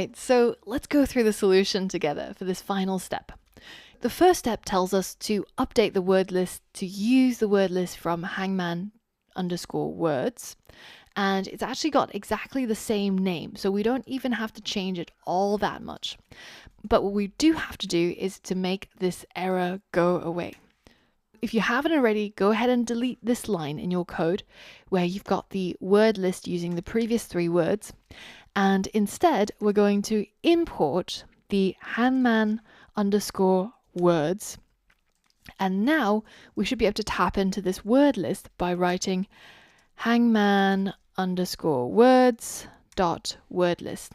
right, so let's go through the solution together for this final step. The first step tells us to update the word list to use the word list from Hangman_words. And it's actually got exactly the same name, so we don't even have to change it all that much. But what we do have to do is to make this error go away. If you haven't already, go ahead and delete this line in your code where you've got the word list using the previous 3 words. And instead, we're going to import the Hangman_words. And now we should be able to tap into this word list by writing Hangman_words.wordlist.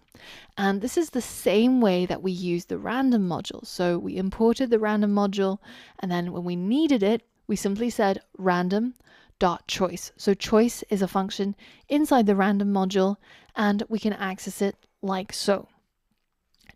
And this is the same way that we use the random module. So we imported the random module, and then when we needed it, we simply said random.choice. So choice is a function inside the random module, and we can access it like so.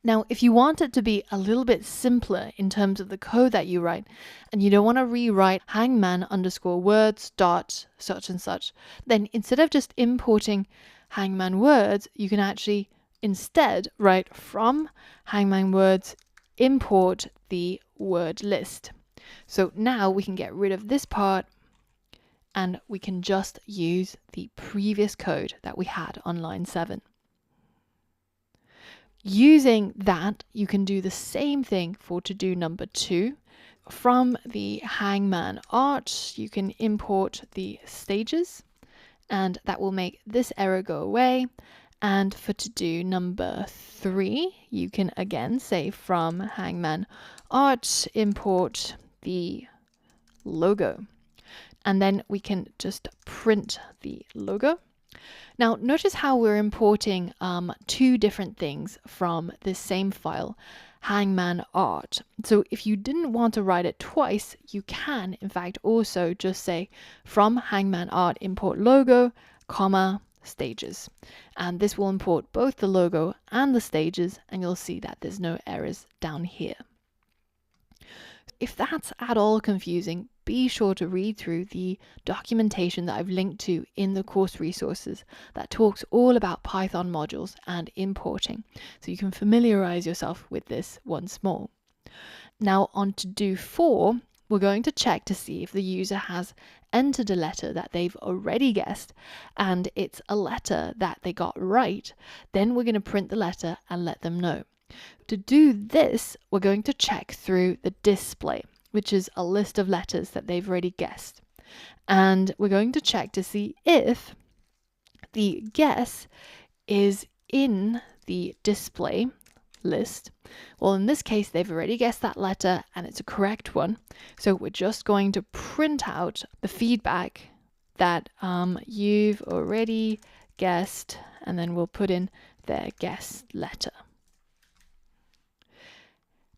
Now, if you want it to be a little bit simpler in terms of the code that you write, and you don't want to rewrite Hangman_words dot such and such, then instead of just importing Hangman words, you can actually instead write from Hangman words import the word list. So now we can get rid of this part and we can just use the previous code that we had on line 7. Using that, you can do the same thing for to-do number 2. From the Hangman art, you can import the stages, and that will make this error go away. And for to-do number 3, you can again say from Hangman art, import the logo. And then we can just print the logo. Now, notice how we're importing 2 different things from this same file, Hangman art. So if you didn't want to write it twice, you can, in fact, also just say from Hangman art import logo, comma, stages. And this will import both the logo and the stages, and you'll see that there's no errors down here. If that's at all confusing, be sure to read through the documentation that I've linked to in the course resources that talks all about Python modules and importing, so you can familiarize yourself with this once more. Now on to-do 4, we're going to check to see if the user has entered a letter that they've already guessed, and it's a letter that they got right. Then we're going to print the letter and let them know. To do this, we're going to check through the display, which is a list of letters that they've already guessed. And we're going to check to see if the guess is in the display list. Well, in this case, they've already guessed that letter and it's a correct one. So we're just going to print out the feedback that you've already guessed, and then we'll put in their guessed letter.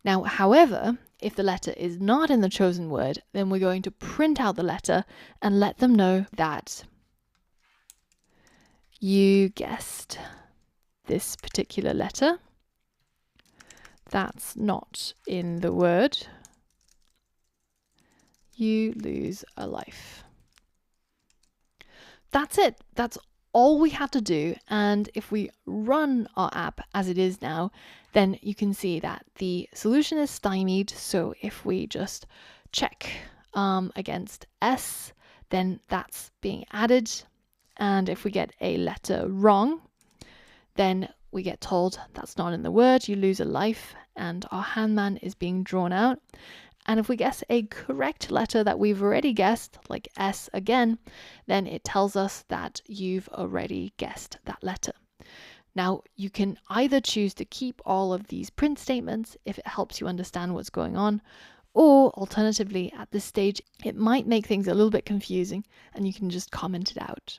Now, however, if the letter is not in the chosen word, then we're going to print out the letter and let them know that you guessed this particular letter. That's not in the word. You lose a life. That's it. That's all we had to do. And if we run our app as it is now, then you can see that the solution is stymied. So if we just check against S, then that's being added. And if we get a letter wrong, then we get told that's not in the word, you lose a life, and our Hangman is being drawn out. And if we guess a correct letter that we've already guessed, like S again, then it tells us that you've already guessed that letter. Now, you can either choose to keep all of these print statements if it helps you understand what's going on, or alternatively, at this stage, it might make things a little bit confusing and you can just comment it out.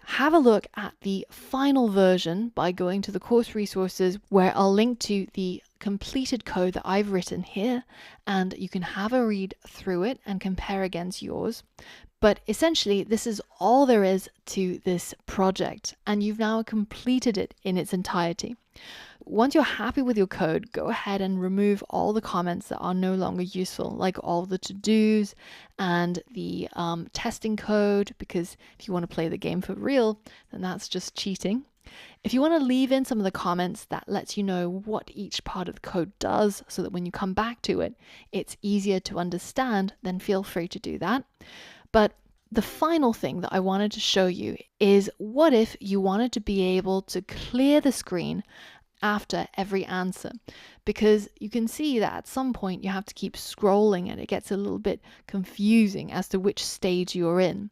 Have a look at the final version by going to the course resources, where I'll link to the completed code that I've written here, and you can have a read through it and compare against yours. But essentially, this is all there is to this project, and you've now completed it in its entirety. Once you're happy with your code, go ahead and remove all the comments that are no longer useful, like all the to-dos and the testing code, because if you want to play the game for real, then that's just cheating. If you want to leave in some of the comments that lets you know what each part of the code does so that when you come back to it, it's easier to understand, then feel free to do that. But the final thing that I wanted to show you is what if you wanted to be able to clear the screen after every answer, because you can see that at some point you have to keep scrolling and it gets a little bit confusing as to which stage you're in.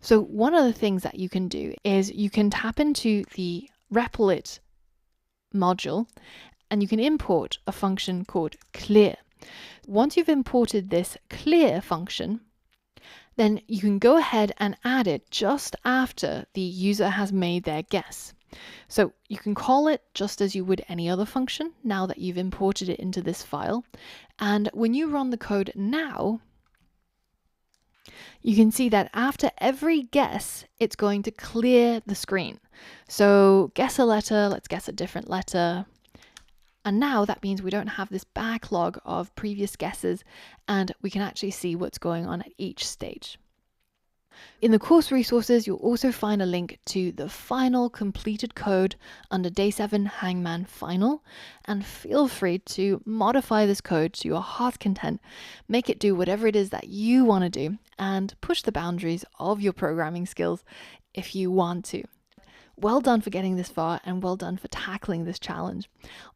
So one of the things that you can do is you can tap into the Replit module and you can import a function called clear. Once you've imported this clear function, then you can go ahead and add it just after the user has made their guess. So you can call it just as you would any other function now that you've imported it into this file. And when you run the code now, you can see that after every guess, it's going to clear the screen. So guess a letter, let's guess a different letter. And now that means we don't have this backlog of previous guesses and we can actually see what's going on at each stage. In the course resources, you'll also find a link to the final completed code under Day 7 Hangman Final, and feel free to modify this code to your heart's content, make it do whatever it is that you want to do, and push the boundaries of your programming skills if you want to. Well done for getting this far, and well done for tackling this challenge.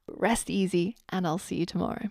Rest easy, and I'll see you tomorrow.